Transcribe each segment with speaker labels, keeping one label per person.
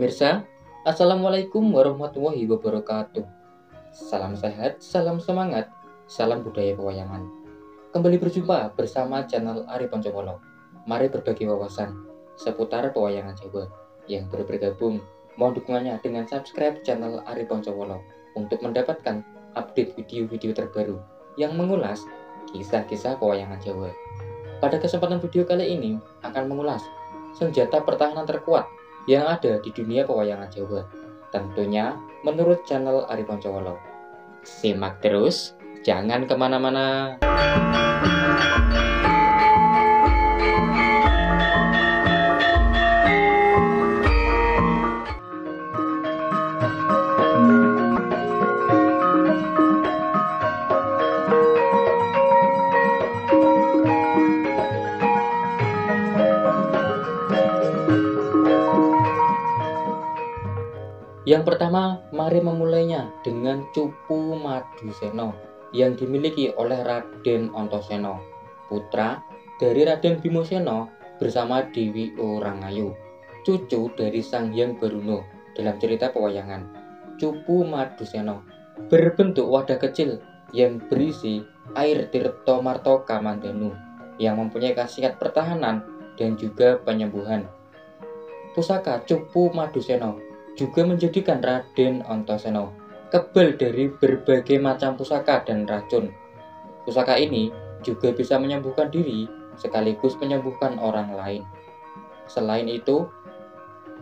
Speaker 1: Pemirsa, Assalamualaikum warahmatullahi wabarakatuh. Salam sehat, salam semangat, salam budaya pewayangan. Kembali berjumpa bersama channel Ari Poncowolo. Mari berbagi wawasan seputar pewayangan Jawa. Yang baru bergabung, mohon dukungannya dengan subscribe channel Ari Poncowolo untuk mendapatkan update video-video terbaru yang mengulas kisah-kisah pewayangan Jawa. Pada kesempatan video kali ini akan mengulas senjata pertahanan terkuat yang ada di dunia pewayangan Jawa, tentunya menurut channel Ari Poncowolo. Simak terus, jangan kemana-mana. Yang pertama, mari memulainya dengan Cupu Maduseno yang dimiliki oleh Raden Antasena, putra dari Raden Bimoseno bersama Dewi Orangayu, cucu dari Sang Hyang Baruno dalam cerita pewayangan. Cupu Maduseno berbentuk wadah kecil yang berisi air Tirto Martoka Mandanu yang mempunyai khasiat pertahanan dan juga penyembuhan. Pusaka Cupu Maduseno juga menjadikan Raden Antasena kebal dari berbagai macam pusaka dan racun. Pusaka ini juga bisa menyembuhkan diri sekaligus menyembuhkan orang lain. Selain itu,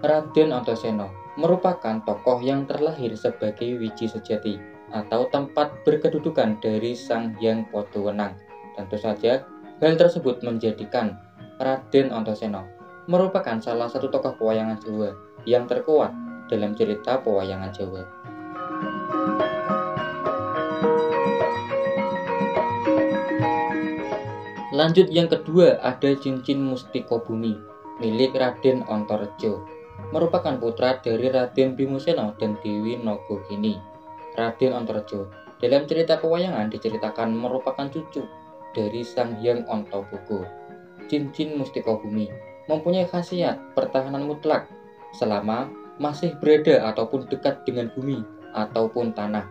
Speaker 1: Raden Antasena merupakan tokoh yang terlahir sebagai wiji sejati atau tempat berkedudukan dari Sang Hyang Podowenang. Tentu saja, hal tersebut menjadikan Raden Antasena merupakan salah satu tokoh pewayangan Jawa yang terkuat dalam cerita pewayangan Jawa. Lanjut yang kedua, ada cincin Mustika Bumi milik Raden Antareja, merupakan putra dari Raden Bimoseno dan Dewi Nagagini. Raden Antareja dalam cerita pewayangan diceritakan merupakan cucu dari Sang Hyang Antaboga. Cincin Mustika Bumi mempunyai khasiat pertahanan mutlak selama masih berada ataupun dekat dengan bumi ataupun tanah.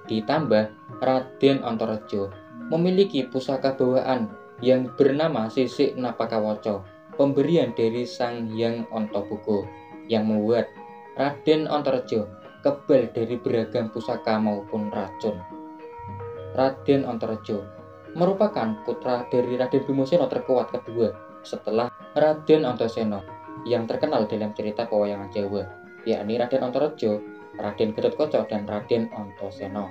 Speaker 1: Ditambah, Raden Antareja memiliki pusaka bawaan yang bernama Sisik Napakawaca, pemberian dari Sang Hyang Antaboga, yang membuat Raden Antareja kebal dari beragam pusaka maupun racun. Raden Antareja merupakan putra dari Raden Bimoseno terkuat kedua setelah Raden Antasena yang terkenal dalam cerita pewayangan Jawa, yakni Raden Antareja, Raden Gatotkaca, dan Raden Antasena.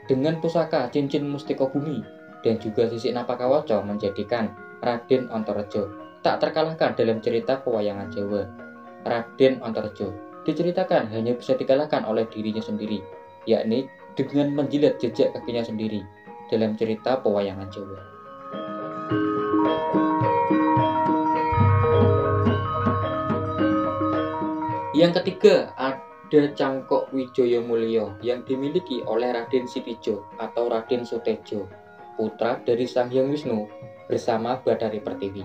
Speaker 1: Dengan pusaka cincin Mustika Bumi dan juga Sisik Napakawaca menjadikan Raden Antareja tak terkalahkan dalam cerita pewayangan Jawa. Raden Antareja diceritakan hanya bisa dikalahkan oleh dirinya sendiri, yakni dengan menjilat jejak kakinya sendiri dalam cerita pewayangan Jawa. Yang ketiga, ada Cangkok Wijaya Mulya yang dimiliki oleh Raden Sitijo atau Raden Sutejo, putra dari Sang Hyang Wisnu bersama Bathari Pertiwi.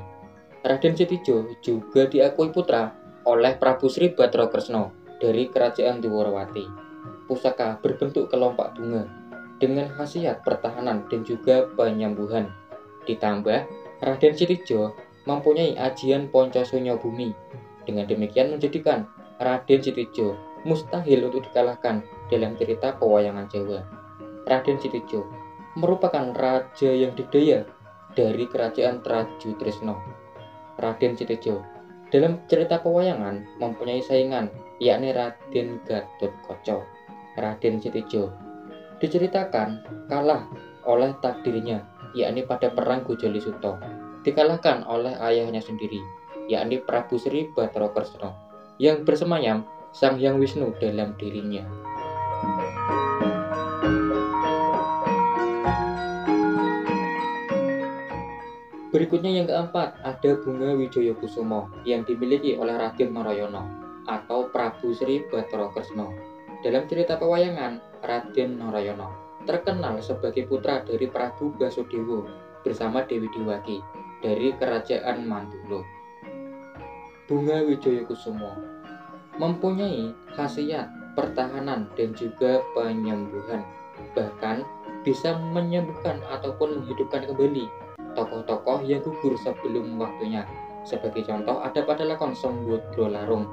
Speaker 1: Raden Sitijo juga diakui putra oleh Prabu Sri Badragresna dari Kerajaan Dwarawati. Pusaka berbentuk kelopak bunga dengan khasiat pertahanan dan juga penyembuhan. Ditambah, Raden Sitijo mempunyai ajian Poncasunya Bumi. Dengan demikian menjadikan Raden Sitijo mustahil untuk dikalahkan dalam cerita pewayangan Jawa. Raden Sitijo merupakan raja yang didaya dari kerajaan Trajutrisno. Raden Sitijo dalam cerita pewayangan mempunyai saingan, yakni Raden Gatotkaca. Raden Sitijo diceritakan kalah oleh takdirnya, yakni pada perang Gojalisuta, dikalahkan oleh ayahnya sendiri, yakni Prabu Sri Badragresna, yang bersemayam Sang Hyang Wisnu dalam dirinya. Berikutnya yang keempat, ada Bunga Wijaya Kusuma yang dimiliki oleh Raden Narayana atau Prabu Sri Badragresna. Dalam cerita pewayangan, Raden Narayana terkenal sebagai putra dari Prabu Basudewa bersama Dewi Dewaki dari Kerajaan Mandura. Bunga Wijaya Kusuma mempunyai khasiat pertahanan dan juga penyembuhan. Bahkan bisa menyembuhkan ataupun menghidupkan kembali tokoh-tokoh yang gugur sebelum waktunya. Sebagai contoh ada pada lakon Sembodro Larung.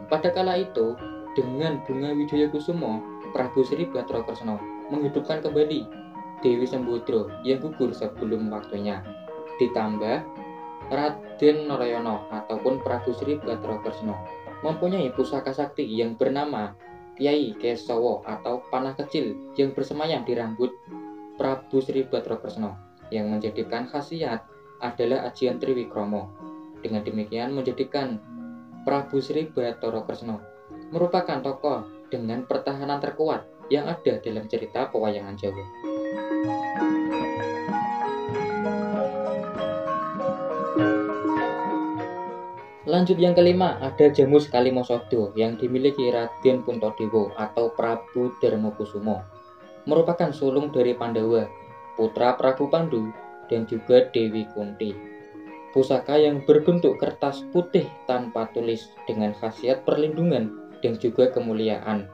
Speaker 1: Pada kala itu, dengan Bunga Wijaya Kusumo, Prabu Sri Bathara Kresna menghidupkan kembali Dewi Sembodro yang gugur sebelum waktunya. Ditambah Raden Narayana ataupun Prabu Sri Bathara Kresna mempunyai pusaka sakti yang bernama Kyai Kesawa atau panah kecil yang bersemayam di rambut Prabu Sri Bathara Kresna yang menjadikan khasiat adalah ajian Triwikromo. Dengan demikian menjadikan Prabu Sri Bathara Kresna merupakan tokoh dengan pertahanan terkuat yang ada dalam cerita pewayangan Jawa. Lanjut yang kelima, ada Jamus Kalimosodo yang dimiliki Raden Puntadewa atau Prabu Darmakusumo. Merupakan sulung dari Pandawa, putra Prabu Pandu dan juga Dewi Kunti. Pusaka yang berbentuk kertas putih tanpa tulis dengan khasiat perlindungan dan juga kemuliaan.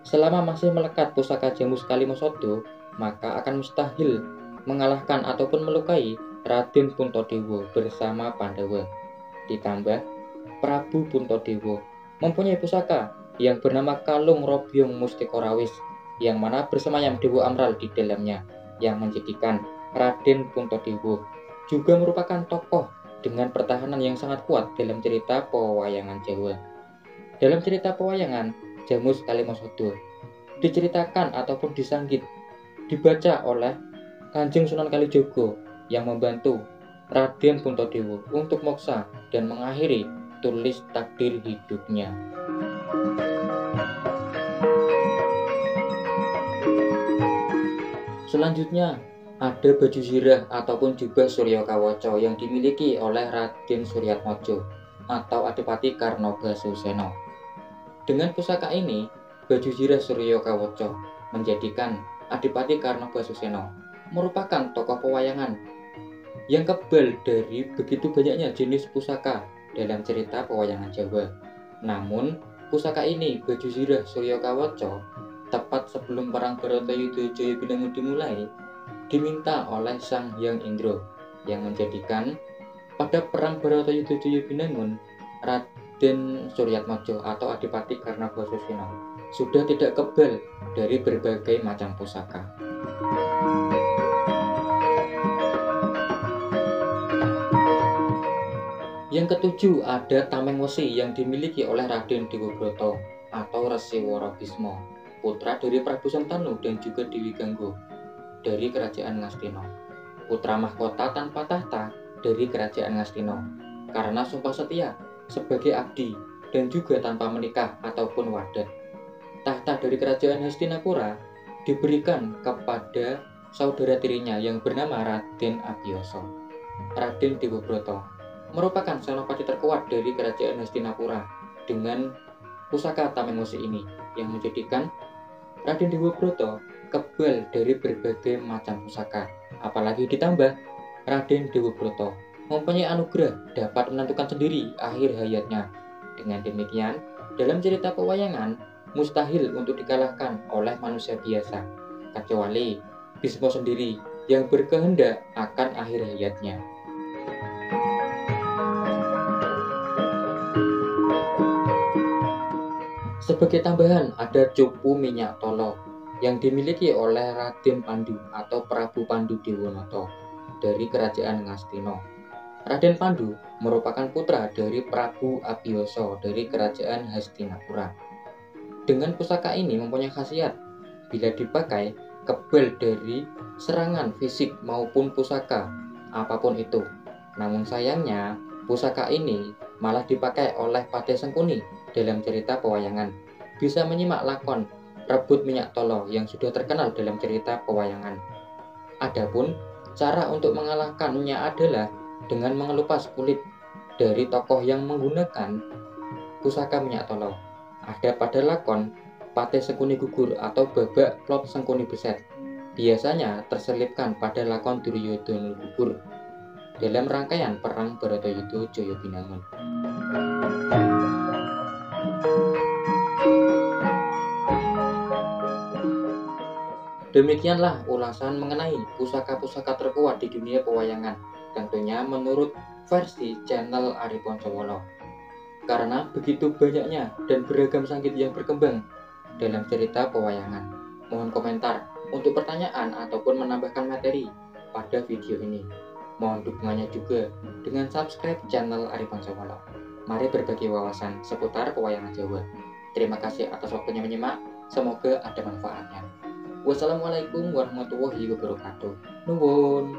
Speaker 1: Selama masih melekat pusaka Jamus Kalimosodo, maka akan mustahil mengalahkan ataupun melukai Raden Puntadewa bersama Pandawa. Ditambah, Prabu Puntadewa mempunyai pusaka yang bernama Kalung Robyong Mustikarawis yang mana bersemayam Dewa Amral di dalamnya, yang menjadikan Raden Puntadewa juga merupakan tokoh dengan pertahanan yang sangat kuat dalam cerita pewayangan Jawa. Dalam cerita pewayangan Jamus Kalimosodo diceritakan ataupun disanggit dibaca oleh Kanjeng Sunan Kalijaga yang membantu Raden Puntadewa untuk moksa dan mengakhiri tulis takdir hidupnya. Selanjutnya ada baju zirah ataupun jubah Surya Kawaca yang dimiliki oleh Raden Suryatmojo atau Adipati Karnobasusena. Dengan pusaka ini, baju zirah Surya Kawaca menjadikan Adipati Karnobasusena merupakan tokoh pewayangan yang kebal dari begitu banyaknya jenis pusaka dalam cerita pewayangan Jawa. Namun, pusaka ini, baju zirah Surya Kawaca, tepat sebelum perang Bharatayuda Jayabinangun dimulai, diminta oleh Sang Hyang Indra, yang menjadikan pada perang Bharatayuda Jayabinangun, Raden Suryatmojo atau Adipati Karnobasusena sudah tidak kebal dari berbagai macam pusaka. Yang ketujuh ada Tameng Wesi yang dimiliki oleh Raden Dewabrata atau Resi Worobisma, putra dari Prabu Sentanu dan juga Dewi Gangga dari Kerajaan Ngastina, putra mahkota tanpa tahta dari Kerajaan Ngastina karena sumpah setia sebagai abdi dan juga tanpa menikah ataupun wadat. Tahta dari Kerajaan Hastinapura diberikan kepada saudara tirinya yang bernama Raden Abiyasa. Raden Dewabrata merupakan senopati terkuat dari Kerajaan Hastinapura dengan pusaka Tameng Wesi ini yang menjadikan Raden Dewabrata kebal dari berbagai macam pusaka. Apalagi ditambah Raden Dewabrata mempunyai anugerah dapat menentukan sendiri akhir hayatnya. Dengan demikian, dalam cerita pewayangan mustahil untuk dikalahkan oleh manusia biasa, kecuali Bisma sendiri yang berkehendak akan akhir hayatnya. Sebagai tambahan ada Cupu Minyak Tolo yang dimiliki oleh Raden Pandu atau Prabu Pandu Dewanoto dari Kerajaan Ngastina. Raden Pandu merupakan putra dari Prabu Abiyasa dari Kerajaan Hastinapura. Dengan pusaka ini mempunyai khasiat bila dipakai kebal dari serangan fisik maupun pusaka apapun itu. Namun sayangnya pusaka ini malah dipakai oleh Pate Sengkuni dalam cerita pewayangan. Bisa menyimak lakon Rebut Minyak Tolo yang sudah terkenal dalam cerita pewayangan. Adapun cara untuk mengalahkannya adalah dengan mengelupas kulit dari tokoh yang menggunakan pusaka minyak tolo. Ada pada lakon Pate Sengkuni Gugur atau Babak Plot Sengkuni Beset. Biasanya terselipkan pada lakon Duryodana Gugur dalam rangkaian perang Bharatayuda Jayabinangun. Demikianlah ulasan mengenai pusaka-pusaka terkuat di dunia pewayangan, tentunya menurut versi channel Ari Poncowolo. Karena begitu banyaknya dan beragam sangkit yang berkembang dalam cerita pewayangan. Mohon komentar untuk pertanyaan ataupun menambahkan materi pada video ini. Mohon dukungannya juga dengan subscribe channel Ari Poncowolo. Mari berbagi wawasan seputar pewayangan Jawa. Terima kasih atas waktunya menyimak, semoga ada manfaatnya. Wassalamualaikum warahmatullahi wabarakatuh. Nuwun.